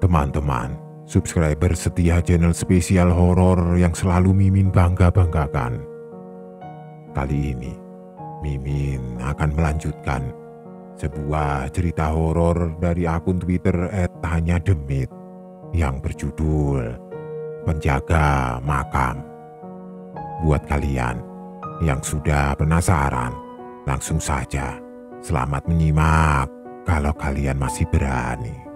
Teman-teman, subscriber setia channel spesial horor yang selalu Mimin bangga-banggakan. Kali ini, Mimin akan melanjutkan sebuah cerita horor dari akun Twitter @hanyademit yang berjudul Penjaga Makam. Buat kalian yang sudah penasaran, langsung saja selamat menyimak kalau kalian masih berani.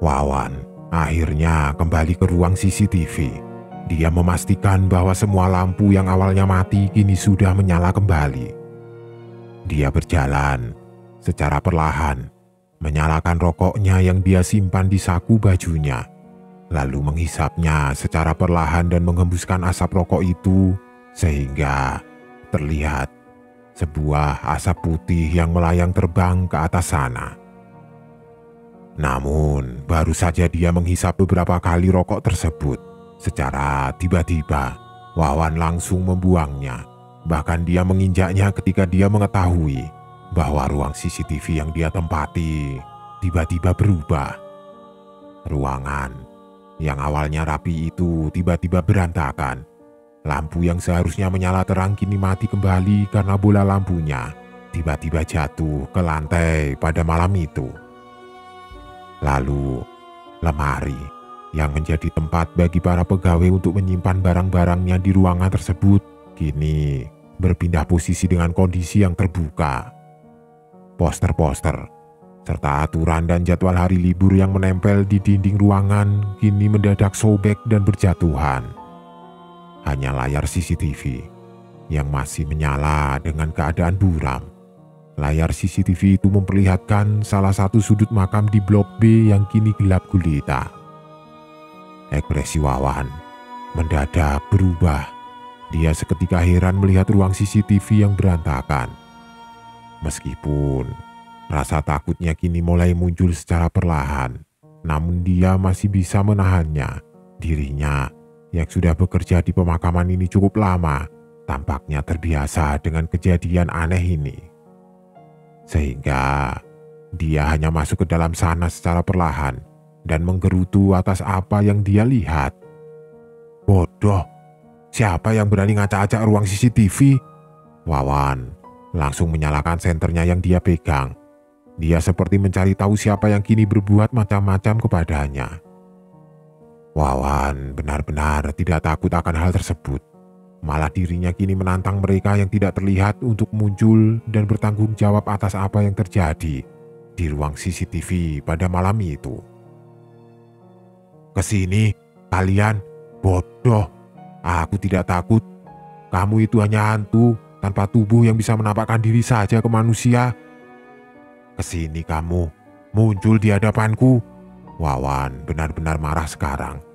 Wawan akhirnya kembali ke ruang CCTV. Dia memastikan bahwa semua lampu yang awalnya mati kini sudah menyala kembali. Dia berjalan secara perlahan, menyalakan rokoknya yang dia simpan di saku bajunya, lalu menghisapnya secara perlahan dan menghembuskan asap rokok itu sehingga terlihat sebuah asap putih yang melayang terbang ke atas sana. Namun, baru saja dia menghisap beberapa kali rokok tersebut, secara tiba-tiba Wawan langsung membuangnya. Bahkan dia menginjaknya ketika dia mengetahui bahwa ruang CCTV yang dia tempati tiba-tiba berubah. Ruangan yang awalnya rapi itu tiba-tiba berantakan. Lampu yang seharusnya menyala terang kini mati kembali karena bola lampunya tiba-tiba jatuh ke lantai pada malam itu. Lalu, lemari yang menjadi tempat bagi para pegawai untuk menyimpan barang-barangnya di ruangan tersebut kini berpindah posisi dengan kondisi yang terbuka. Poster-poster serta aturan dan jadwal hari libur yang menempel di dinding ruangan kini mendadak sobek dan berjatuhan. Hanya layar CCTV yang masih menyala dengan keadaan buram. Layar CCTV itu memperlihatkan salah satu sudut makam di blok B yang kini gelap gulita. Ekspresi Wawan mendadak berubah. Dia seketika heran melihat ruang CCTV yang berantakan. Meskipun rasa takutnya kini mulai muncul secara perlahan, namun dia masih bisa menahannya. Dirinya yang sudah bekerja di pemakaman ini cukup lama, tampaknya terbiasa dengan kejadian aneh ini. Sehingga dia hanya masuk ke dalam sana secara perlahan dan menggerutu atas apa yang dia lihat. Bodoh, siapa yang berani ngacak-acak ruang CCTV? Wawan langsung menyalakan senternya yang dia pegang. Dia seperti mencari tahu siapa yang kini berbuat macam-macam kepadanya. Wawan benar-benar tidak takut akan hal tersebut. Malah dirinya kini menantang mereka yang tidak terlihat untuk muncul dan bertanggung jawab atas apa yang terjadi di ruang CCTV pada malam itu. Kesini, kalian, bodoh. Aku tidak takut. Kamu itu hanya hantu tanpa tubuh yang bisa menampakkan diri saja ke manusia. Kesini kamu, muncul di hadapanku. Wawan benar-benar marah sekarang.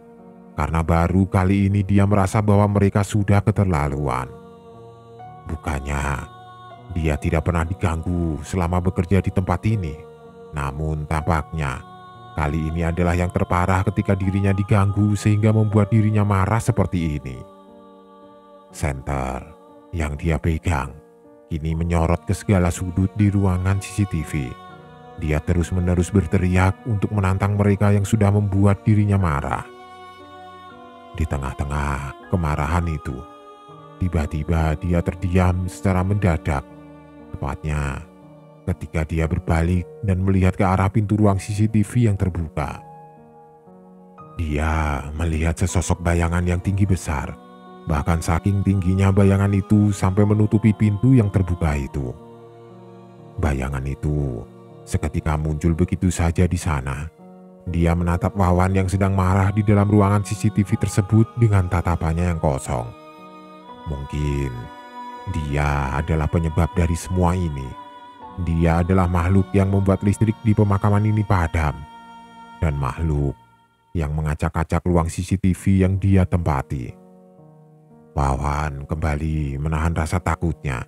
Karena baru kali ini dia merasa bahwa mereka sudah keterlaluan. Bukannya dia tidak pernah diganggu selama bekerja di tempat ini. Namun tampaknya kali ini adalah yang terparah ketika dirinya diganggu sehingga membuat dirinya marah seperti ini. Senter yang dia pegang kini menyorot ke segala sudut di ruangan CCTV. Dia terus-menerus berteriak untuk menantang mereka yang sudah membuat dirinya marah. Di tengah-tengah kemarahan itu, tiba-tiba dia terdiam secara mendadak. Tepatnya ketika dia berbalik dan melihat ke arah pintu ruang CCTV yang terbuka. Dia melihat sesosok bayangan yang tinggi besar. Bahkan saking tingginya bayangan itu sampai menutupi pintu yang terbuka itu. Bayangan itu seketika muncul begitu saja di sana. Dia menatap Wawan yang sedang marah di dalam ruangan CCTV tersebut dengan tatapannya yang kosong. Mungkin dia adalah penyebab dari semua ini. Dia adalah makhluk yang membuat listrik di pemakaman ini padam. Dan makhluk yang mengacak-acak ruang CCTV yang dia tempati. Wawan kembali menahan rasa takutnya.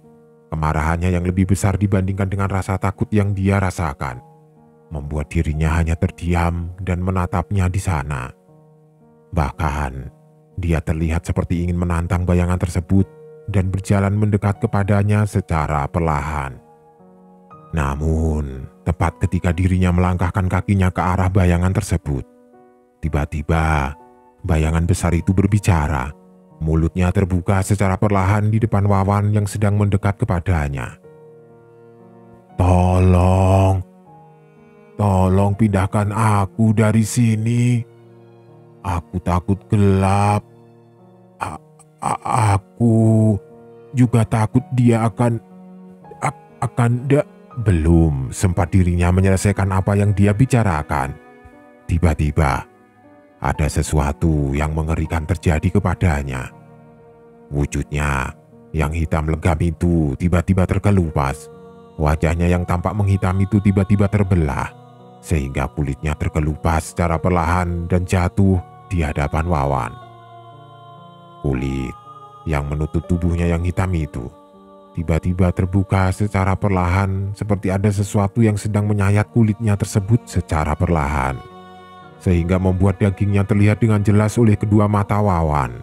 Kemarahannya yang lebih besar dibandingkan dengan rasa takut yang dia rasakan membuat dirinya hanya terdiam dan menatapnya di sana. Bahkan, dia terlihat seperti ingin menantang bayangan tersebut dan berjalan mendekat kepadanya secara perlahan. Namun, tepat ketika dirinya melangkahkan kakinya ke arah bayangan tersebut, tiba-tiba bayangan besar itu berbicara. Mulutnya terbuka secara perlahan di depan Wawan yang sedang mendekat kepadanya. "Tolong, tolong pindahkan aku dari sini. Aku takut gelap. Aku juga takut dia akan Belum sempat dirinya menyelesaikan apa yang dia bicarakan, tiba-tiba ada sesuatu yang mengerikan terjadi kepadanya. Wujudnya yang hitam legam itu tiba-tiba terkelupas. Wajahnya yang tampak menghitam itu tiba-tiba terbelah, sehingga kulitnya terkelupas secara perlahan dan jatuh di hadapan Wawan. Kulit yang menutup tubuhnya yang hitam itu tiba-tiba terbuka secara perlahan, seperti ada sesuatu yang sedang menyayat kulitnya tersebut secara perlahan, sehingga membuat dagingnya terlihat dengan jelas oleh kedua mata Wawan.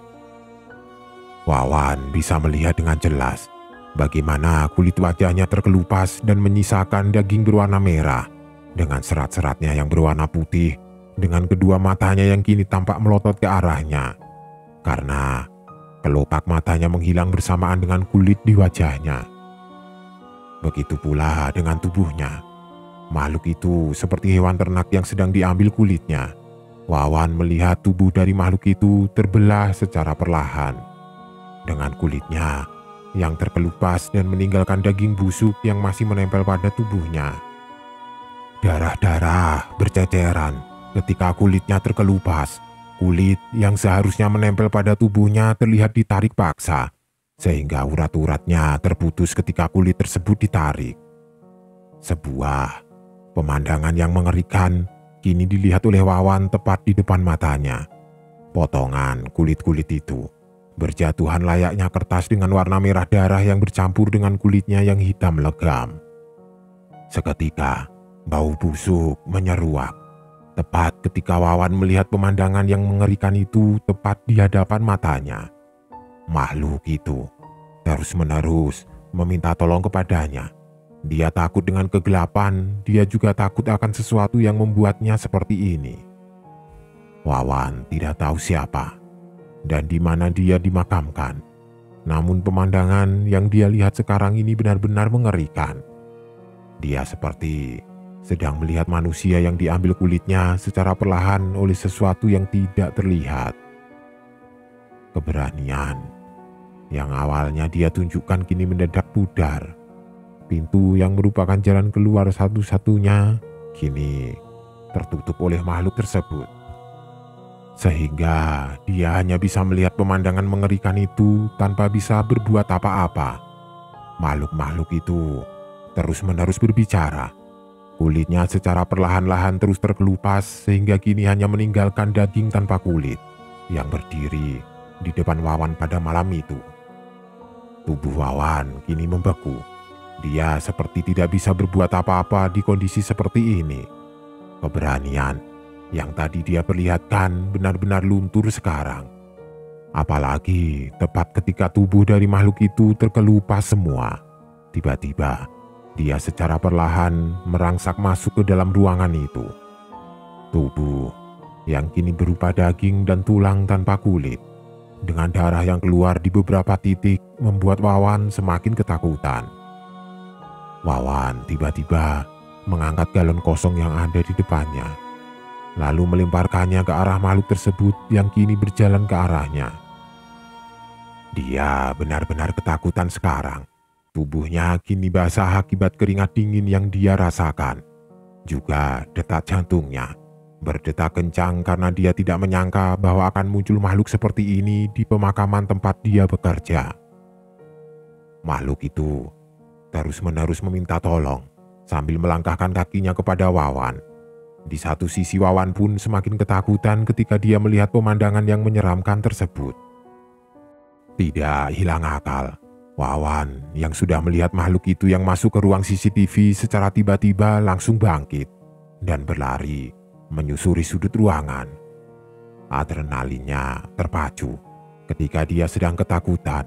Wawan bisa melihat dengan jelas bagaimana kulit wajahnya terkelupas dan menyisakan daging berwarna merah dengan serat-seratnya yang berwarna putih, dengan kedua matanya yang kini tampak melotot ke arahnya, karena kelopak matanya menghilang bersamaan dengan kulit di wajahnya. Begitu pula dengan tubuhnya. Makhluk itu seperti hewan ternak yang sedang diambil kulitnya. Wawan melihat tubuh dari makhluk itu terbelah secara perlahan, dengan kulitnya yang terkelupas dan meninggalkan daging busuk yang masih menempel pada tubuhnya. Darah-darah berceceran ketika kulitnya terkelupas. Kulit yang seharusnya menempel pada tubuhnya terlihat ditarik paksa, sehingga urat-uratnya terputus ketika kulit tersebut ditarik. Sebuah pemandangan yang mengerikan kini dilihat oleh Wawan tepat di depan matanya. Potongan kulit-kulit itu berjatuhan layaknya kertas dengan warna merah darah yang bercampur dengan kulitnya yang hitam legam. Seketika, bau busuk menyeruak. Tepat ketika Wawan melihat pemandangan yang mengerikan itu tepat di hadapan matanya. Makhluk itu terus-menerus meminta tolong kepadanya. Dia takut dengan kegelapan, dia juga takut akan sesuatu yang membuatnya seperti ini. Wawan tidak tahu siapa dan di mana dia dimakamkan. Namun pemandangan yang dia lihat sekarang ini benar-benar mengerikan. Dia seperti sedang melihat manusia yang diambil kulitnya secara perlahan oleh sesuatu yang tidak terlihat. Keberanian yang awalnya dia tunjukkan kini mendadak pudar. Pintu yang merupakan jalan keluar satu-satunya kini tertutup oleh makhluk tersebut. Sehingga dia hanya bisa melihat pemandangan mengerikan itu tanpa bisa berbuat apa-apa. Makhluk-makhluk itu terus-menerus berbicara. Kulitnya secara perlahan-lahan terus terkelupas sehingga kini hanya meninggalkan daging tanpa kulit yang berdiri di depan Wawan pada malam itu. Tubuh Wawan kini membeku. Dia seperti tidak bisa berbuat apa-apa di kondisi seperti ini. Keberanian yang tadi dia perlihatkan benar-benar luntur sekarang. Apalagi tepat ketika tubuh dari makhluk itu terkelupas semua. Tiba-tiba dia secara perlahan merangsak masuk ke dalam ruangan itu. Tubuh yang kini berupa daging dan tulang tanpa kulit, dengan darah yang keluar di beberapa titik membuat Wawan semakin ketakutan. Wawan tiba-tiba mengangkat galon kosong yang ada di depannya, lalu melemparkannya ke arah makhluk tersebut yang kini berjalan ke arahnya. Dia benar-benar ketakutan sekarang. Tubuhnya kini basah akibat keringat dingin yang dia rasakan. Juga detak jantungnya berdetak kencang karena dia tidak menyangka bahwa akan muncul makhluk seperti ini di pemakaman tempat dia bekerja. Makhluk itu terus-menerus meminta tolong sambil melangkahkan kakinya kepada Wawan. Di satu sisi Wawan pun semakin ketakutan ketika dia melihat pemandangan yang menyeramkan tersebut. Tidak hilang akal, Wawan yang sudah melihat makhluk itu yang masuk ke ruang CCTV secara tiba-tiba langsung bangkit dan berlari menyusuri sudut ruangan. Adrenalinnya terpacu ketika dia sedang ketakutan.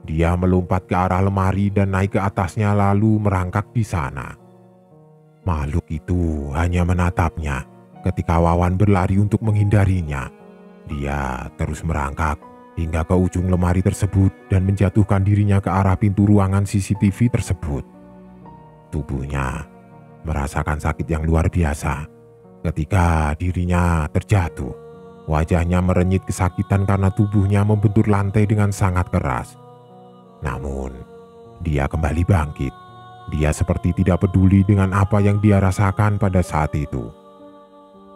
Dia melompat ke arah lemari dan naik ke atasnya lalu merangkak di sana. Makhluk itu hanya menatapnya. Ketika Wawan berlari untuk menghindarinya, dia terus merangkak hingga ke ujung lemari tersebut dan menjatuhkan dirinya ke arah pintu ruangan CCTV tersebut. Tubuhnya merasakan sakit yang luar biasa ketika dirinya terjatuh. Wajahnya merenyit kesakitan karena tubuhnya membentur lantai dengan sangat keras. Namun, dia kembali bangkit. Dia seperti tidak peduli dengan apa yang dia rasakan pada saat itu.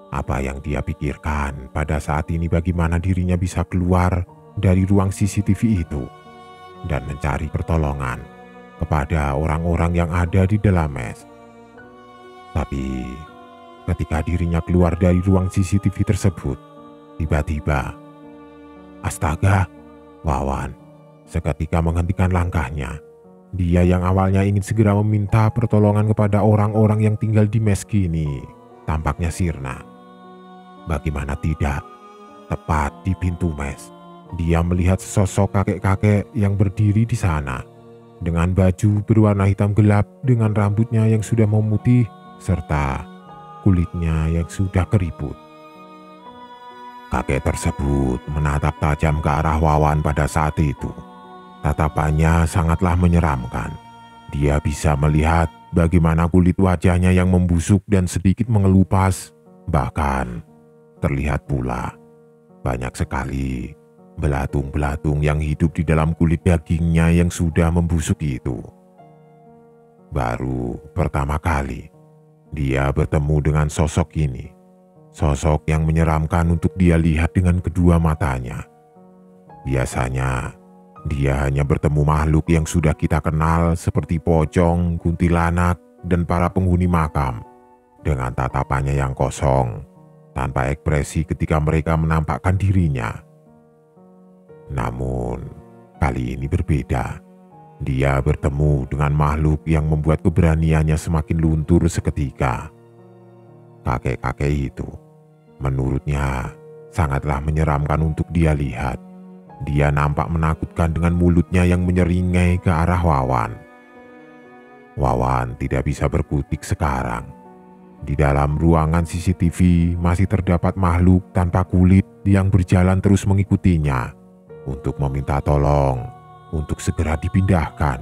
Apa yang dia pikirkan pada saat ini bagaimana dirinya bisa keluar dari ruang CCTV itu dan mencari pertolongan kepada orang-orang yang ada di dalam mes. Tapi ketika dirinya keluar dari ruang CCTV tersebut, tiba-tiba, astaga, Wawan seketika menghentikan langkahnya. Dia yang awalnya ingin segera meminta pertolongan kepada orang-orang yang tinggal di mes kini tampaknya sirna. Bagaimana tidak, tepat di pintu mes, dia melihat sesosok kakek-kakek yang berdiri di sana dengan baju berwarna hitam gelap dengan rambutnya yang sudah memutih serta kulitnya yang sudah keriput. Kakek tersebut menatap tajam ke arah Wawan pada saat itu. Tatapannya sangatlah menyeramkan. Dia bisa melihat bagaimana kulit wajahnya yang membusuk dan sedikit mengelupas. Bahkan terlihat pula banyak sekali belatung-belatung yang hidup di dalam kulit dagingnya yang sudah membusuk itu. Baru pertama kali dia bertemu dengan sosok ini. Sosok yang menyeramkan untuk dia lihat dengan kedua matanya. Biasanya dia hanya bertemu makhluk yang sudah kita kenal seperti pocong, kuntilanak, dan para penghuni makam dengan tatapannya yang kosong, tanpa ekspresi ketika mereka menampakkan dirinya. Namun, kali ini berbeda. Dia bertemu dengan makhluk yang membuat keberaniannya semakin luntur seketika. Kakek-kakek itu, menurutnya, sangatlah menyeramkan untuk dia lihat. Dia nampak menakutkan dengan mulutnya yang menyeringai ke arah Wawan. Wawan tidak bisa berkutik sekarang. Di dalam ruangan CCTV masih terdapat makhluk tanpa kulit yang berjalan terus mengikutinya untuk meminta tolong untuk segera dipindahkan.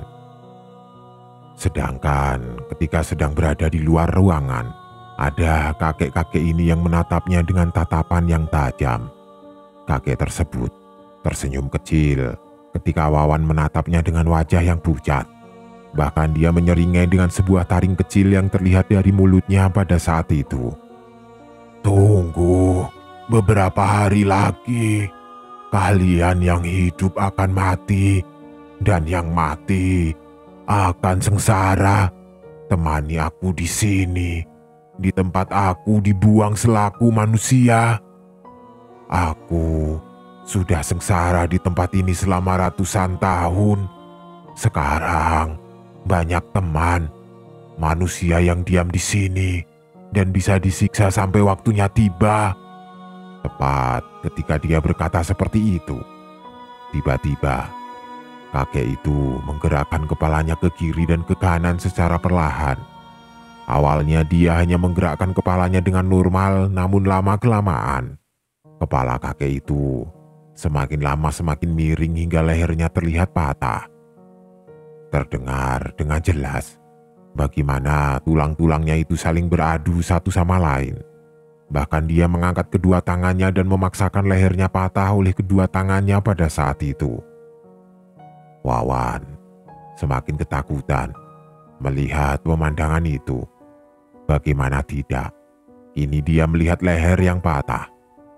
Sedangkan ketika sedang berada di luar ruangan, ada kakek-kakek ini yang menatapnya dengan tatapan yang tajam. Kakek tersebut tersenyum kecil ketika Wawan menatapnya dengan wajah yang pucat. Bahkan dia menyeringai dengan sebuah taring kecil yang terlihat dari mulutnya pada saat itu. Tunggu, beberapa hari lagi, kalian yang hidup akan mati, dan yang mati akan sengsara. Temani aku di sini, di tempat aku dibuang selaku manusia. Aku sudah sengsara di tempat ini selama ratusan tahun. Sekarang banyak teman manusia yang diam di sini dan bisa disiksa sampai waktunya tiba. Tepat ketika dia berkata seperti itu, tiba-tiba kakek itu menggerakkan kepalanya ke kiri dan ke kanan secara perlahan. Awalnya dia hanya menggerakkan kepalanya dengan normal, namun lama-kelamaan kepala kakek itu semakin lama semakin miring hingga lehernya terlihat patah. Terdengar dengan jelas bagaimana tulang-tulangnya itu saling beradu satu sama lain. Bahkan dia mengangkat kedua tangannya dan memaksakan lehernya patah oleh kedua tangannya pada saat itu. Wawan semakin ketakutan melihat pemandangan itu. Bagaimana tidak, ini dia melihat leher yang patah,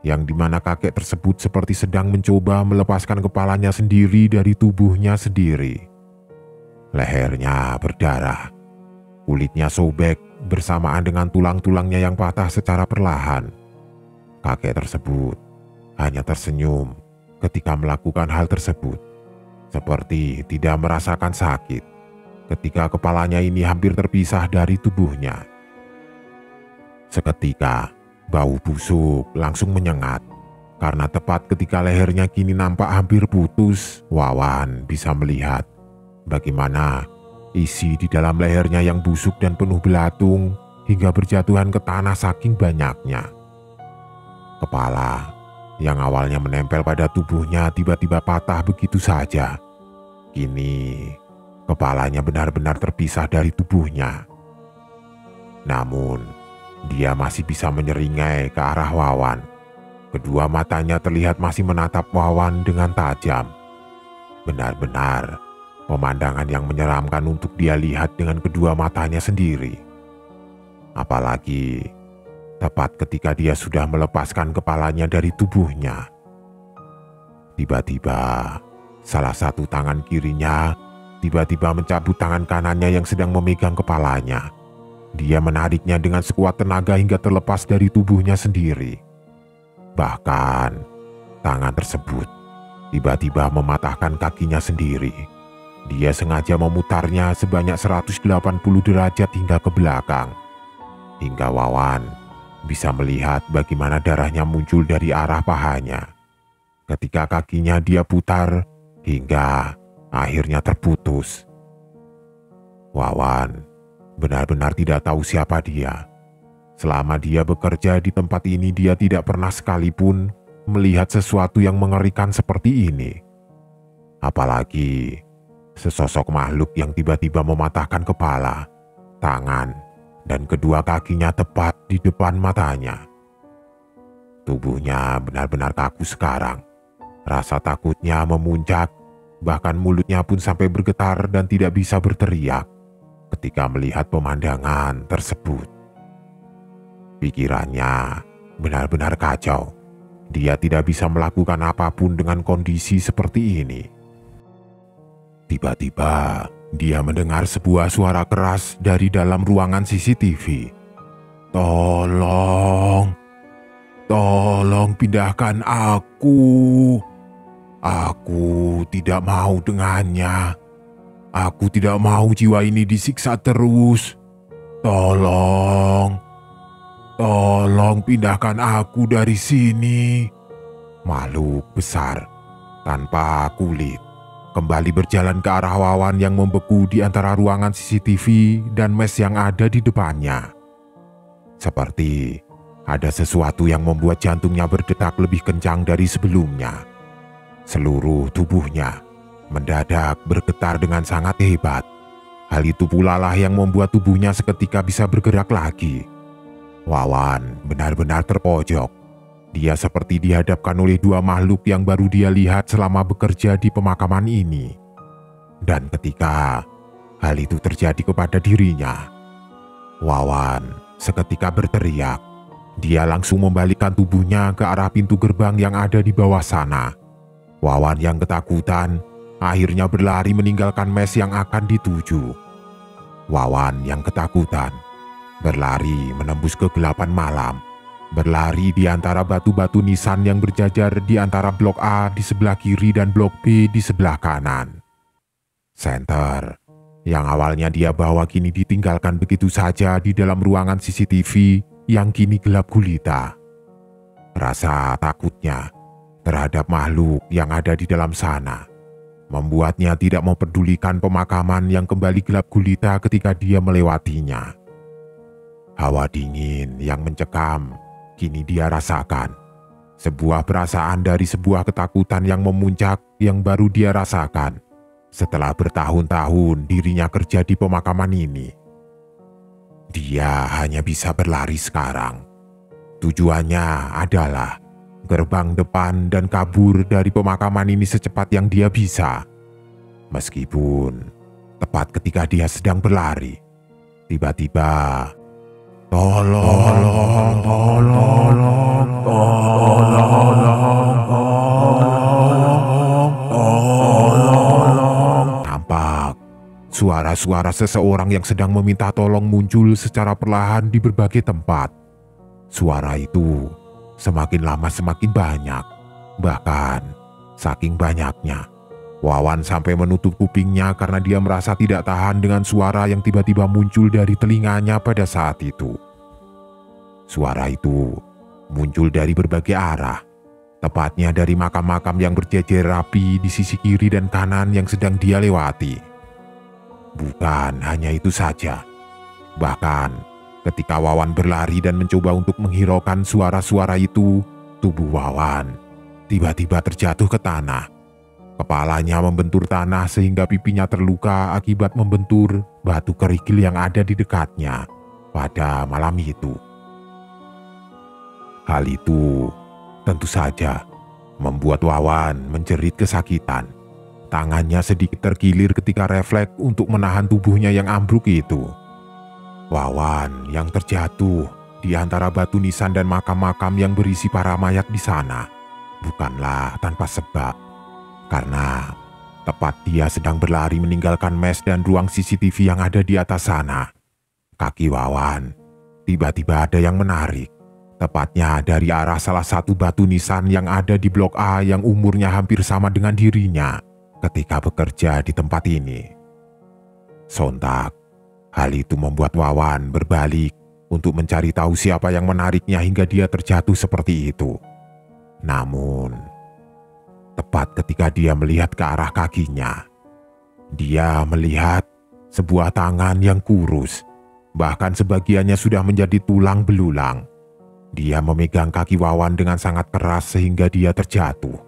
yang dimana kakek tersebut seperti sedang mencoba melepaskan kepalanya sendiri dari tubuhnya sendiri. Lehernya berdarah, kulitnya sobek bersamaan dengan tulang-tulangnya yang patah secara perlahan. Kakek tersebut hanya tersenyum ketika melakukan hal tersebut, seperti tidak merasakan sakit ketika kepalanya ini hampir terpisah dari tubuhnya. Seketika, bau busuk langsung menyengat. Karena tepat ketika lehernya kini nampak hampir putus, Wawan bisa melihat bagaimana isi di dalam lehernya yang busuk dan penuh belatung hingga berjatuhan ke tanah saking banyaknya. Kepala yang awalnya menempel pada tubuhnya tiba-tiba patah begitu saja. Kini kepalanya benar-benar terpisah dari tubuhnya. Namun dia masih bisa menyeringai ke arah Wawan. Kedua matanya terlihat masih menatap Wawan dengan tajam. Benar-benar pemandangan yang menyeramkan untuk dia lihat dengan kedua matanya sendiri. Apalagi tepat ketika dia sudah melepaskan kepalanya dari tubuhnya. Tiba-tiba salah satu tangan kirinya tiba-tiba mencabut tangan kanannya yang sedang memegang kepalanya. Dia menariknya dengan sekuat tenaga hingga terlepas dari tubuhnya sendiri. Bahkan tangan tersebut tiba-tiba mematahkan kakinya sendiri. Dia sengaja memutarnya sebanyak 180 derajat hingga ke belakang. Hingga Wawan bisa melihat bagaimana darahnya muncul dari arah pahanya. Ketika kakinya dia putar hingga akhirnya terputus. Wawan benar-benar tidak tahu siapa dia. Selama dia bekerja di tempat ini, dia tidak pernah sekalipun melihat sesuatu yang mengerikan seperti ini. Apalagi sesosok makhluk yang tiba-tiba mematahkan kepala, tangan, dan kedua kakinya tepat di depan matanya. Tubuhnya benar-benar kaku sekarang. Rasa takutnya memuncak, bahkan mulutnya pun sampai bergetar dan tidak bisa berteriak ketika melihat pemandangan tersebut. Pikirannya benar-benar kacau. Dia tidak bisa melakukan apapun dengan kondisi seperti ini. Tiba-tiba dia mendengar sebuah suara keras dari dalam ruangan CCTV. Tolong pindahkan aku. Aku tidak mau dengannya. Aku tidak mau jiwa ini disiksa terus. Tolong pindahkan aku dari sini. Makhluk besar tanpa kulit kembali berjalan ke arah Wawan yang membeku di antara ruangan CCTV dan mes yang ada di depannya. Seperti ada sesuatu yang membuat jantungnya berdetak lebih kencang dari sebelumnya. Seluruh tubuhnya mendadak bergetar dengan sangat hebat. Hal itu pula lah yang membuat tubuhnya seketika bisa bergerak lagi. Wawan benar-benar terpojok. Dia seperti dihadapkan oleh dua makhluk yang baru dia lihat selama bekerja di pemakaman ini. Dan ketika hal itu terjadi kepada dirinya, Wawan seketika berteriak. Dia langsung membalikkan tubuhnya ke arah pintu gerbang yang ada di bawah sana. Wawan yang ketakutan akhirnya berlari meninggalkan mes yang akan dituju. Wawan yang ketakutan berlari menembus kegelapan malam. Berlari di antara batu-batu nisan yang berjajar di antara blok A di sebelah kiri dan blok B di sebelah kanan. Senter yang awalnya dia bawa kini ditinggalkan begitu saja di dalam ruangan CCTV yang kini gelap gulita. Rasa takutnya terhadap makhluk yang ada di dalam sana membuatnya tidak mempedulikan pemakaman yang kembali gelap gulita ketika dia melewatinya. Hawa dingin yang mencekam kini dia rasakan. Sebuah perasaan dari sebuah ketakutan yang memuncak yang baru dia rasakan setelah bertahun-tahun dirinya kerja di pemakaman ini. Dia hanya bisa berlari sekarang. Tujuannya adalah gerbang depan dan kabur dari pemakaman ini secepat yang dia bisa. Meskipun tepat ketika dia sedang berlari, tiba-tiba Tolong. Nampak suara-suara seseorang yang sedang meminta tolong muncul secara perlahan di berbagai tempat. Suara itu semakin lama semakin banyak. Bahkan saking banyaknya, Wawan sampai menutup kupingnya karena dia merasa tidak tahan dengan suara yang tiba-tiba muncul dari telinganya pada saat itu. Suara itu muncul dari berbagai arah, tepatnya dari makam-makam yang berjejer rapi di sisi kiri dan kanan yang sedang dia lewati. Bukan hanya itu saja, bahkan Ketika Wawan berlari dan mencoba untuk menghiraukan suara-suara itu, tubuh Wawan tiba-tiba terjatuh ke tanah. Kepalanya membentur tanah sehingga pipinya terluka akibat membentur batu kerikil yang ada di dekatnya pada malam itu. Hal itu tentu saja membuat Wawan menjerit kesakitan. Tangannya sedikit terkilir ketika refleks untuk menahan tubuhnya yang ambruk itu. Wawan yang terjatuh di antara batu nisan dan makam-makam yang berisi para mayat di sana bukanlah tanpa sebab. Karena tepat dia sedang berlari meninggalkan mes dan ruang CCTV yang ada di atas sana, kaki Wawan tiba-tiba ada yang menarik. Tepatnya dari arah salah satu batu nisan yang ada di Blok A yang umurnya hampir sama dengan dirinya ketika bekerja di tempat ini. Sontak, hal itu membuat Wawan berbalik untuk mencari tahu siapa yang menariknya hingga dia terjatuh seperti itu. Namun, tepat ketika dia melihat ke arah kakinya, dia melihat sebuah tangan yang kurus, bahkan sebagiannya sudah menjadi tulang belulang. Dia memegang kaki Wawan dengan sangat keras sehingga dia terjatuh.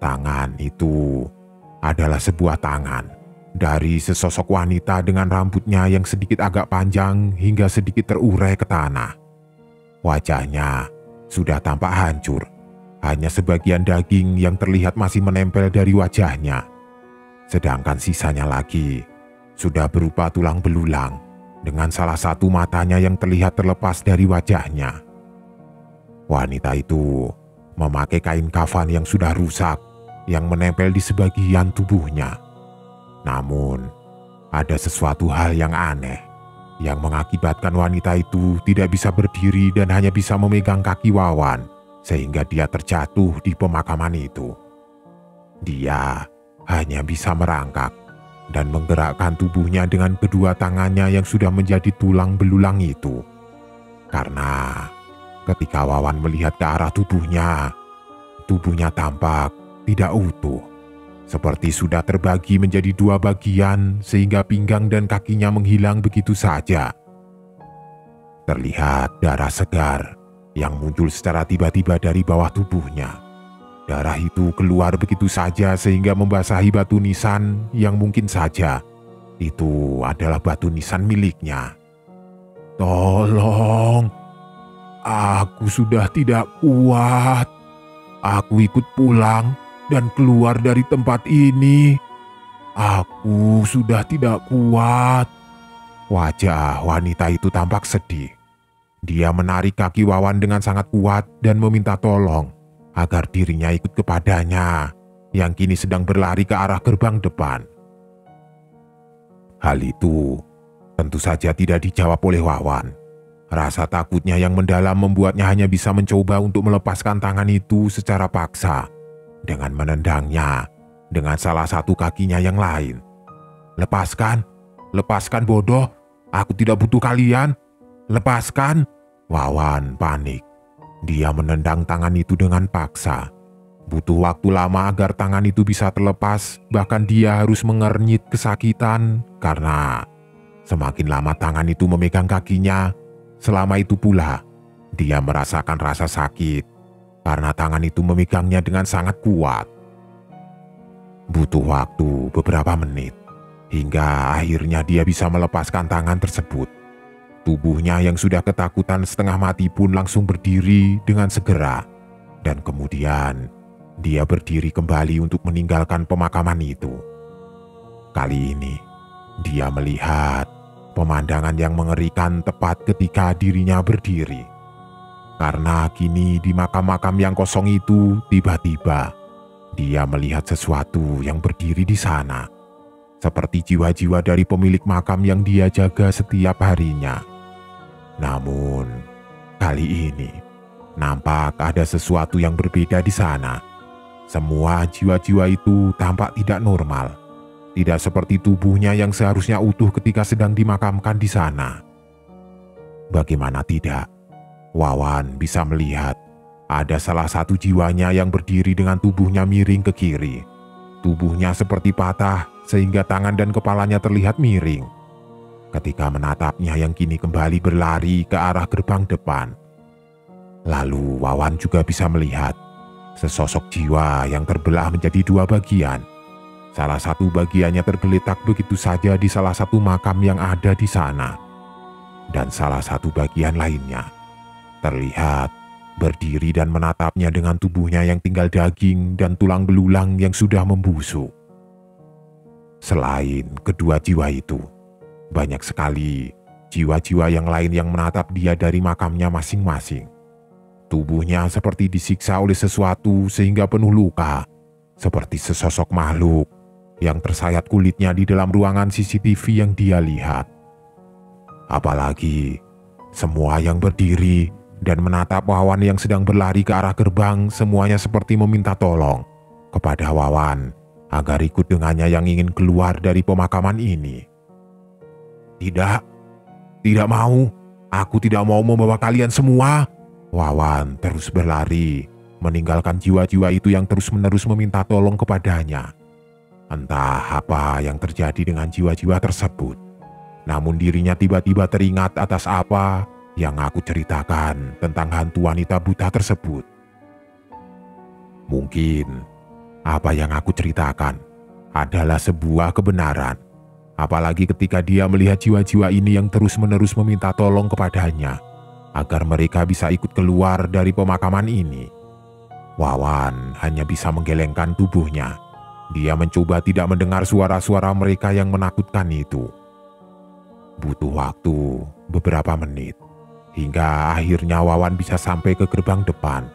Tangan itu adalah sebuah tangan dari sesosok wanita dengan rambutnya yang sedikit agak panjang hingga sedikit terurai ke tanah. Wajahnya sudah tampak hancur, hanya sebagian daging yang terlihat masih menempel dari wajahnya. Sedangkan sisanya lagi sudah berupa tulang belulang dengan salah satu matanya yang terlihat terlepas dari wajahnya. Wanita itu memakai kain kafan yang sudah rusak yang menempel di sebagian tubuhnya. Namun, ada sesuatu hal yang aneh yang mengakibatkan wanita itu tidak bisa berdiri dan hanya bisa memegang kaki Wawan sehingga dia terjatuh di pemakaman itu. Dia hanya bisa merangkak dan menggerakkan tubuhnya dengan kedua tangannya yang sudah menjadi tulang belulang itu. Karena ketika Wawan melihat ke arah tubuhnya tampak tidak utuh, seperti sudah terbagi menjadi dua bagian sehingga pinggang dan kakinya menghilang begitu saja. Terlihat darah segar yang muncul secara tiba-tiba dari bawah tubuhnya. Darah itu keluar begitu saja sehingga membasahi batu nisan yang mungkin saja itu adalah batu nisan miliknya. "Tolong, aku sudah tidak kuat. Aku ikut pulang dan keluar dari tempat ini. Aku sudah tidak kuat." Wajah wanita itu tampak sedih. Dia menarik kaki Wawan dengan sangat kuat dan meminta tolong agar dirinya ikut kepadanya yang kini sedang berlari ke arah gerbang depan. Hal itu tentu saja tidak dijawab oleh Wawan. Rasa takutnya yang mendalam membuatnya hanya bisa mencoba untuk melepaskan tangan itu secara paksa dengan menendangnya dengan salah satu kakinya yang lain. "Lepaskan, lepaskan bodoh, aku tidak butuh kalian, lepaskan." Wawan panik. Dia menendang tangan itu dengan paksa. Butuh waktu lama agar tangan itu bisa terlepas, bahkan dia harus mengernyit kesakitan karena semakin lama tangan itu memegang kakinya, selama itu pula dia merasakan rasa sakit karena tangan itu memegangnya dengan sangat kuat. Butuh waktu beberapa menit hingga akhirnya dia bisa melepaskan tangan tersebut. Tubuhnya yang sudah ketakutan setengah mati pun langsung berdiri dengan segera, dan kemudian dia berdiri kembali untuk meninggalkan pemakaman itu. Kali ini dia melihat pemandangan yang mengerikan tepat ketika dirinya berdiri. Karena kini di makam-makam yang kosong itu tiba-tiba dia melihat sesuatu yang berdiri di sana, seperti jiwa-jiwa dari pemilik makam yang dia jaga setiap harinya. Namun, kali ini nampak ada sesuatu yang berbeda di sana. Semua jiwa-jiwa itu tampak tidak normal, tidak seperti tubuhnya yang seharusnya utuh ketika sedang dimakamkan di sana. Bagaimana tidak, Wawan bisa melihat ada salah satu jiwanya yang berdiri dengan tubuhnya miring ke kiri. Tubuhnya seperti patah sehingga tangan dan kepalanya terlihat miring. ketika menatapnya yang kini kembali berlari ke arah gerbang depan. Lalu Wawan juga bisa melihat sesosok jiwa yang terbelah menjadi dua bagian. Salah satu bagiannya tergeletak begitu saja di salah satu makam yang ada di sana. Dan salah satu bagian lainnya terlihat berdiri dan menatapnya dengan tubuhnya yang tinggal daging dan tulang belulang yang sudah membusuk. Selain kedua jiwa itu, banyak sekali jiwa-jiwa yang lain yang menatap dia dari makamnya masing-masing. Tubuhnya seperti disiksa oleh sesuatu sehingga penuh luka, seperti sesosok makhluk yang tersayat kulitnya di dalam ruangan CCTV yang dia lihat. Apalagi semua yang berdiri dan menatap Wawan yang sedang berlari ke arah gerbang, semuanya seperti meminta tolong kepada Wawan agar ikut dengannya yang ingin keluar dari pemakaman ini. Tidak mau, aku tidak mau membawa kalian semua. Wawan terus berlari, meninggalkan jiwa-jiwa itu yang terus-menerus meminta tolong kepadanya. Entah apa yang terjadi dengan jiwa-jiwa tersebut, namun dirinya tiba-tiba teringat atas apa yang aku ceritakan tentang hantu wanita buta tersebut. Mungkin apa yang aku ceritakan adalah sebuah kebenaran, apalagi ketika dia melihat jiwa-jiwa ini yang terus-menerus meminta tolong kepadanya agar mereka bisa ikut keluar dari pemakaman ini. Wawan hanya bisa menggelengkan tubuhnya. Dia mencoba tidak mendengar suara-suara mereka yang menakutkan itu. Butuh waktu beberapa menit hingga akhirnya Wawan bisa sampai ke gerbang depan.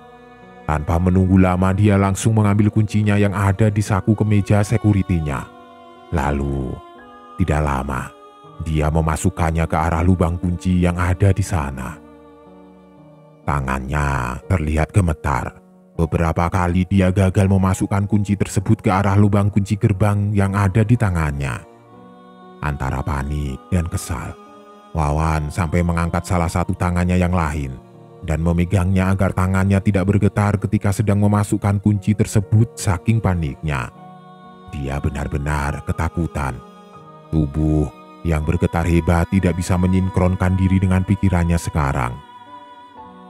Tanpa menunggu lama, dia langsung mengambil kuncinya yang ada di saku kemeja sekuritinya. Lalu, tidak lama, dia memasukkannya ke arah lubang kunci yang ada di sana. Tangannya terlihat gemetar. Beberapa kali dia gagal memasukkan kunci tersebut ke arah lubang kunci gerbang yang ada di tangannya. Antara panik dan kesal, Wawan sampai mengangkat salah satu tangannya yang lain dan memegangnya agar tangannya tidak bergetar ketika sedang memasukkan kunci tersebut saking paniknya. Dia benar-benar ketakutan. Tubuh yang bergetar hebat tidak bisa menyinkronkan diri dengan pikirannya sekarang.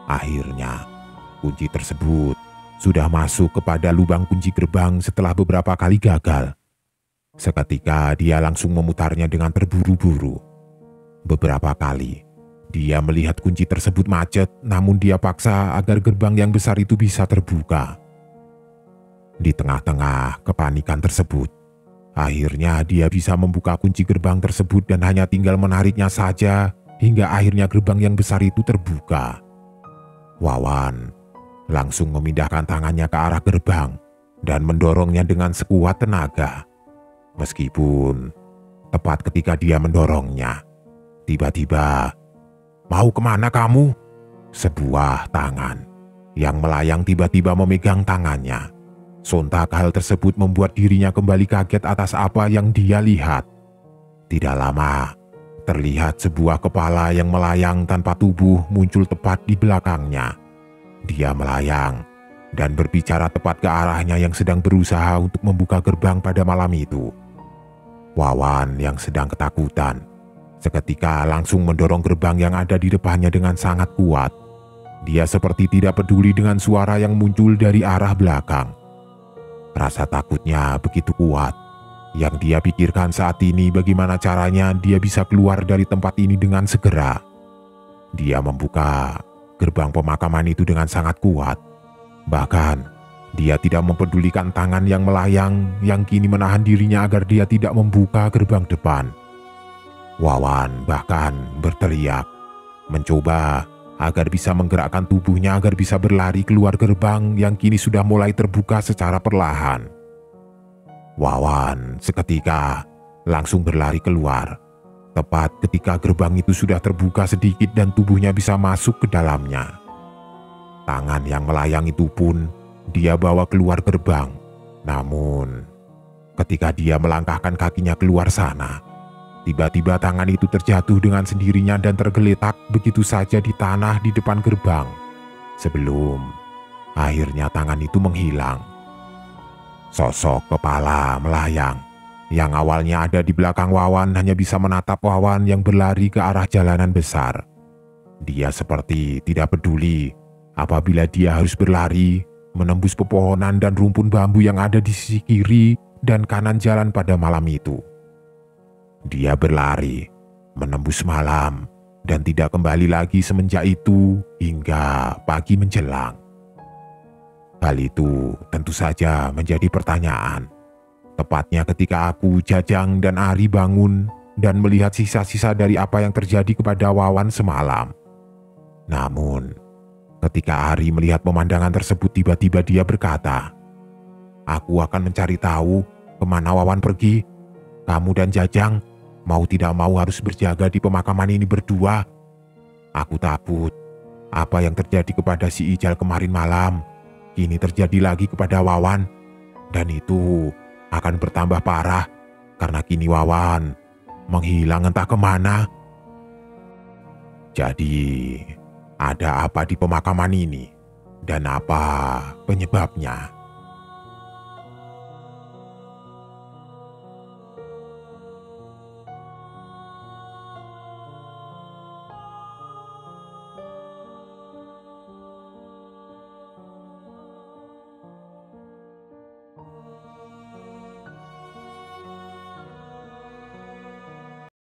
Akhirnya, kunci tersebut sudah masuk kepada lubang kunci gerbang setelah beberapa kali gagal. Seketika dia langsung memutarnya dengan terburu-buru. Beberapa kali, dia melihat kunci tersebut macet, namun dia paksa agar gerbang yang besar itu bisa terbuka. Di tengah-tengah kepanikan tersebut, akhirnya dia bisa membuka kunci gerbang tersebut dan hanya tinggal menariknya saja hingga akhirnya gerbang yang besar itu terbuka. Wawan langsung memindahkan tangannya ke arah gerbang dan mendorongnya dengan sekuat tenaga. Meskipun tepat ketika dia mendorongnya, tiba-tiba, "Mau kemana kamu?" Sebuah tangan yang melayang tiba-tiba memegang tangannya. Sontak hal tersebut membuat dirinya kembali kaget atas apa yang dia lihat. Tidak lama, terlihat sebuah kepala yang melayang tanpa tubuh muncul tepat di belakangnya. Dia melayang dan berbicara tepat ke arahnya yang sedang berusaha untuk membuka gerbang pada malam itu. Wawan yang sedang ketakutan seketika langsung mendorong gerbang yang ada di depannya dengan sangat kuat. Dia seperti tidak peduli dengan suara yang muncul dari arah belakang. Rasa takutnya begitu kuat. Yang dia pikirkan saat ini bagaimana caranya dia bisa keluar dari tempat ini dengan segera. Dia membuka gerbang pemakaman itu dengan sangat kuat. Bahkan, dia tidak mempedulikan tangan yang melayang yang kini menahan dirinya agar dia tidak membuka gerbang depan. Wawan bahkan berteriak, mencoba agar bisa menggerakkan tubuhnya agar bisa berlari keluar gerbang yang kini sudah mulai terbuka secara perlahan. Wawan seketika langsung berlari keluar, tepat ketika gerbang itu sudah terbuka sedikit dan tubuhnya bisa masuk ke dalamnya. Tangan yang melayang itu pun dia bawa keluar gerbang. Namun, ketika dia melangkahkan kakinya keluar sana, tiba-tiba tangan itu terjatuh dengan sendirinya dan tergeletak begitu saja di tanah di depan gerbang. Sebelum akhirnya tangan itu menghilang. Sosok kepala melayang Yang awalnya ada di belakang Wawan hanya bisa menatap Wawan yang berlari ke arah jalanan besar. Dia seperti tidak peduli apabila dia harus berlari, menembus pepohonan dan rumpun bambu yang ada di sisi kiri dan kanan jalan pada malam itu. Dia berlari, menembus malam, dan tidak kembali lagi semenjak itu hingga pagi menjelang. Hal itu tentu saja menjadi pertanyaan. Tepatnya ketika aku, Jajang, dan Ari bangun dan melihat sisa-sisa dari apa yang terjadi kepada Wawan semalam. Namun, ketika Ari melihat pemandangan tersebut, tiba-tiba dia berkata, "Aku akan mencari tahu kemana Wawan pergi. Kamu dan Jajang mau tidak mau harus berjaga di pemakaman ini berdua. Aku takut apa yang terjadi kepada si Ijal kemarin malam kini terjadi lagi kepada Wawan, dan itu akan bertambah parah karena kini Wawan menghilang entah kemana." Jadi, ada apa di pemakaman ini dan apa penyebabnya?